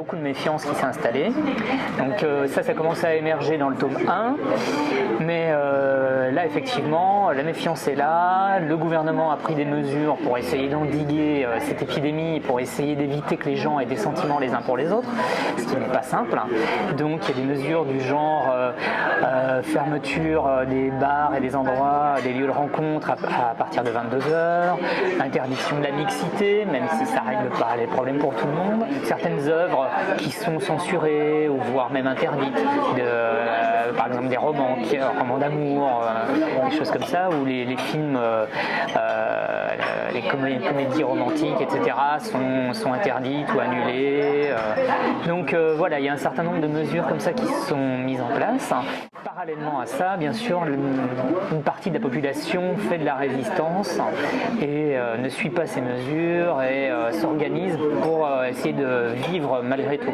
beaucoup de méfiance qui s'est installée. Donc ça commence à émerger dans le tome 1. Mais là, effectivement, la méfiance est là. Le gouvernement a pris des mesures pour essayer d'endiguer cette épidémie, pour essayer d'éviter que les gens aient des sentiments les uns pour les autres, ce qui n'est pas simple. Donc il y a des mesures du genre fermeture des bars et des endroits, des lieux de rencontre à partir de 22h, interdiction de la mixité, même si ça ne règle pas les problèmes pour tout le monde. Certaines œuvres qui sont censurées ou voire même interdites, par exemple des romans d'amour, des choses comme ça, ou les films, les comédies romantiques, etc. sont interdites ou annulées. Donc voilà, il y a un certain nombre de mesures comme ça qui sont mises en place. Parallèlement à ça, bien sûr, une partie de la population fait de la résistance et ne suit pas ces mesures et s'organise pour essayer de vivre malgré tout.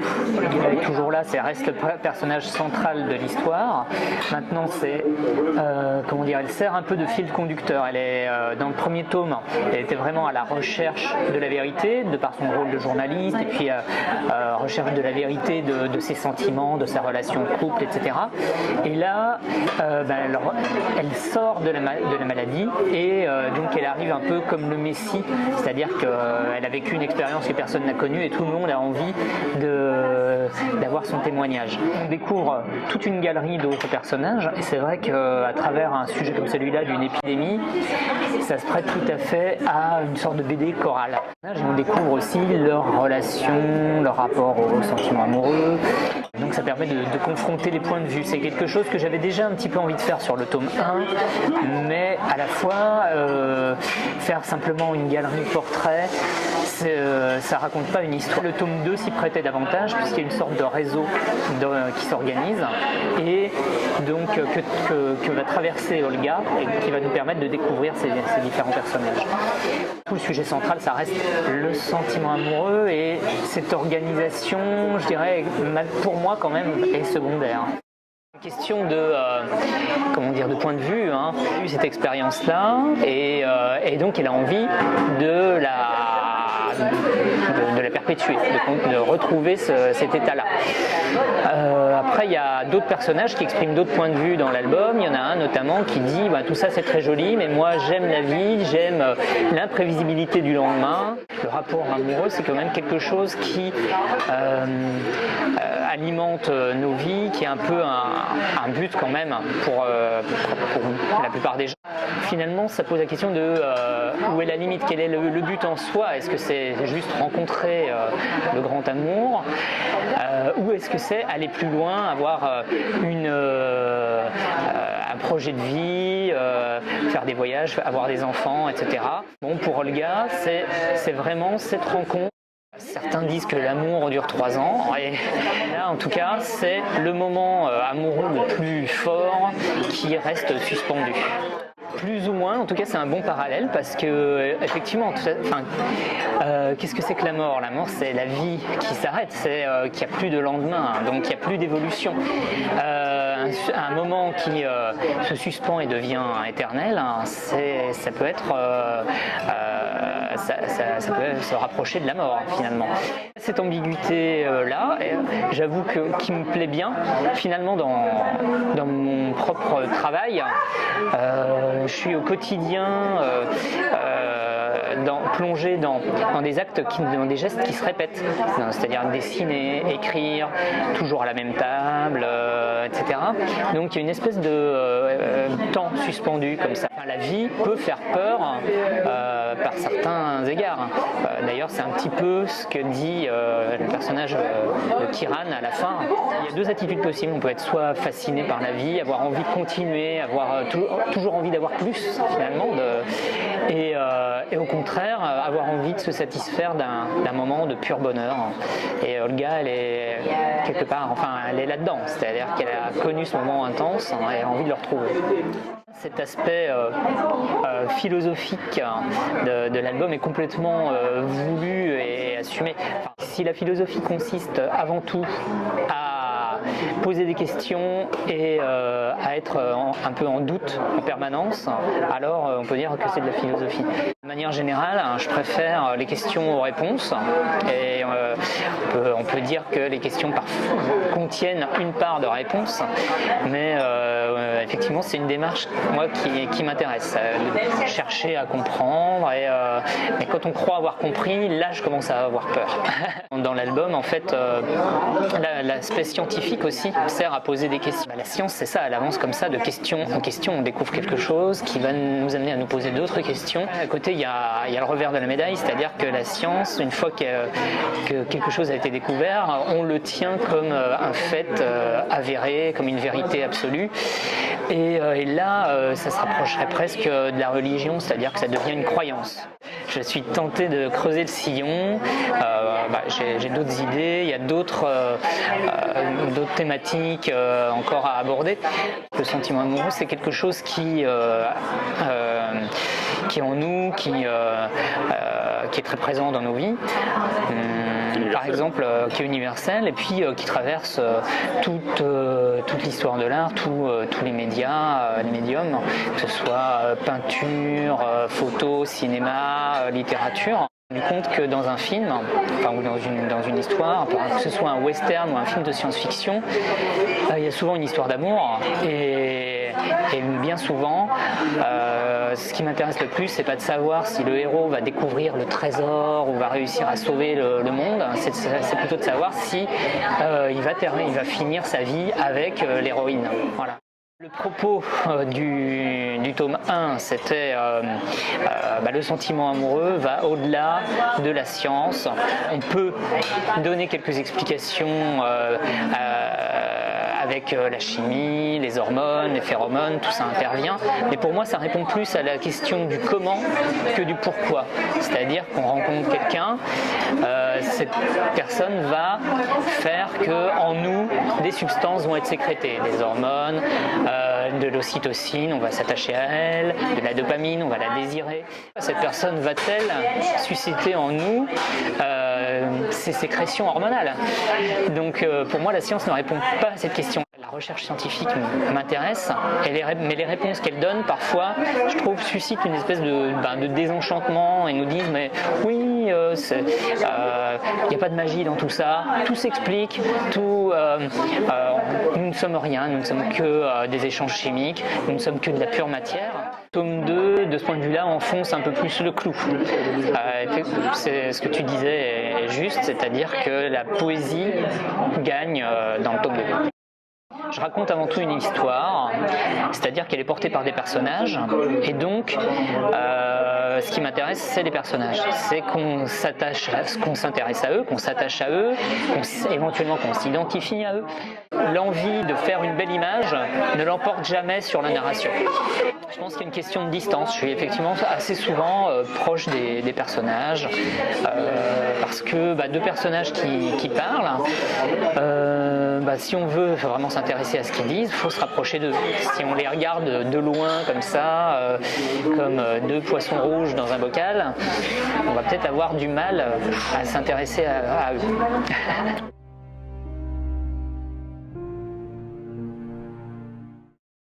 Elle est toujours là, ça reste le personnage central de l'histoire. Maintenant, elle sert un peu de fil conducteur. Elle est dans le premier tome, elle était vraiment à la recherche de la vérité, de par son rôle de journaliste, et puis recherche de la vérité de ses sentiments, de sa relation de couple, etc. Et là, elle sort de la maladie et donc elle arrive un peu comme le Messie, c'est-à-dire qu'elle a vécu une expérience que personne n'a connue et tout le monde a envie d'avoir son témoignage. On découvre toute une galerie d'autres personnages et c'est vrai qu'à travers un sujet comme celui-là d'une épidémie, ça se prête tout à fait à une sorte de BD chorale. Et on découvre aussi leurs relations, leur rapport aux sentiments amoureux. Donc ça permet de confronter les points de vue. C'est quelque chose que j'avais déjà un petit peu envie de faire sur le tome 1, mais à la fois faire simplement une galerie de portraits, ça raconte pas une histoire. Le tome 2 s'y prêtait davantage puisqu'il y a une sorte de réseau qui s'organise et donc que va traverser Olga et qui va nous permettre de découvrir ces différents personnages. Tout le sujet central, ça reste le sentiment amoureux et cette organisation, je dirais, pour moi quand même, est secondaire. Question de point de vue, cette expérience-là, et donc elle a envie de la perpétuer, de retrouver cet état-là. Après, il y a d'autres personnages qui expriment d'autres points de vue dans l'album. Il y en a un notamment qui dit tout ça c'est très joli, mais moi j'aime la vie, j'aime l'imprévisibilité du lendemain. Le rapport amoureux, c'est quand même quelque chose qui alimente nos vies, qui est un peu un but quand même pour la plupart des gens. Finalement, ça pose la question de où est la limite, quel est le but en soi. Est-ce que c'est juste rencontrer le grand amour ou est-ce que c'est aller plus loin, avoir un projet de vie, faire des voyages, avoir des enfants, etc. Bon, pour Olga, c'est vraiment cette rencontre. Certains disent que l'amour dure 3 ans, et là en tout cas c'est le moment amoureux le plus fort qui reste suspendu. Plus ou moins, en tout cas c'est un bon parallèle parce que effectivement, qu'est-ce que c'est que la mort? La mort, c'est la vie qui s'arrête, c'est qu'il n'y a plus de lendemain, donc il n'y a plus d'évolution. Un moment qui se suspend et devient éternel, ça peut être ça peut se rapprocher de la mort finalement. Cette ambiguïté-là, j'avoue qui me plaît bien finalement dans mon propre travail. Je suis au quotidien plongé dans des actes, dans des gestes qui se répètent, c'est-à-dire dessiner, écrire, toujours à la même table, etc. Donc il y a une espèce de temps suspendu comme ça. La vie peut faire peur par certains égards. D'ailleurs, c'est un petit peu ce que dit le personnage de Kiran à la fin. Il y a 2 attitudes possibles. On peut être soit fasciné par la vie, avoir envie de continuer, avoir toujours envie d'avoir plus finalement, et au contraire, avoir envie de se satisfaire d'un moment de pur bonheur. Et Olga, elle est quelque part, elle est là-dedans. C'est-à-dire qu'elle a connu ce moment intense et a envie de le retrouver. Cet aspect philosophique de l'album est complètement voulu et assumé. Si la philosophie consiste avant tout à poser des questions et à être un peu en doute en permanence, alors on peut dire que c'est de la philosophie. De manière générale, je préfère les questions aux réponses et on peut dire que les questions contiennent une part de réponse, mais effectivement c'est une démarche moi qui m'intéresse, de chercher à comprendre mais quand on croit avoir compris, là je commence à avoir peur. Dans l'album en fait l'aspect scientifique aussi sert à poser des questions. La science c'est ça, elle avance comme ça de question en question, on découvre quelque chose qui va nous amener à nous poser d'autres questions. À côté il y a le revers de la médaille, c'est-à-dire que la science, une fois que quelque chose a été découvert, on le tient comme un fait avéré, comme une vérité absolue. Et là, ça se rapprocherait presque de la religion, c'est-à-dire que ça devient une croyance. Je suis tenté de creuser le sillon, j'ai d'autres idées, il y a d'autres thématiques encore à aborder. Le sentiment amoureux, c'est quelque chose qui est en nous, qui est très présent dans nos vies. Par exemple, qui est universel et puis qui traverse toute l'histoire de l'art, tous les médias, les médiums, que ce soit peinture, photo, cinéma, littérature. Je me suis rendu compte que dans un film, ou dans une histoire, que ce soit un western ou un film de science-fiction, il y a souvent une histoire d'amour et bien souvent, ce qui m'intéresse le plus, c'est pas de savoir si le héros va découvrir le trésor ou va réussir à sauver le monde, c'est plutôt de savoir si il va finir sa vie avec l'héroïne. Voilà. Le propos du tome 1, c'était le sentiment amoureux va au-delà de la science. On peut donner quelques explications avec la chimie, les hormones, les phéromones, tout ça intervient. Mais pour moi, ça répond plus à la question du comment que du pourquoi. C'est-à-dire qu'on rencontre quelqu'un, cette personne va faire qu'en nous, des substances vont être sécrétées, des hormones, de l'ocytocine, on va s'attacher à elle, de la dopamine, on va la désirer. Cette personne va-t-elle susciter en nous ces sécrétions hormonales? Donc pour moi, la science ne répond pas à cette question. La recherche scientifique m'intéresse, mais les réponses qu'elle donne, parfois, je trouve, suscitent une espèce de désenchantement et nous disent mais oui, il n'y a pas de magie dans tout ça, tout s'explique, nous ne sommes rien, nous ne sommes que des échanges chimiques, nous ne sommes que de la pure matière. Tome 2, de ce point de vue-là, enfonce un peu plus le clou. C'est ce que tu disais est juste, c'est-à-dire que la poésie gagne dans le tome 2. Je raconte avant tout une histoire, c'est-à-dire qu'elle est portée par des personnages, et donc ce qui m'intéresse, c'est les personnages. C'est qu'on s'intéresse à eux, qu'on s'attache à eux, éventuellement qu'on s'identifie à eux. L'envie de faire une belle image ne l'emporte jamais sur la narration. Je pense qu'il y a une question de distance. Je suis effectivement assez souvent proche des personnages, parce que deux personnages qui parlent, si on veut vraiment s'intéresser à ce qu'ils disent, il faut se rapprocher d'eux. Si on les regarde de loin comme ça, comme deux poissons rouges dans un bocal, on va peut-être avoir du mal à s'intéresser à eux.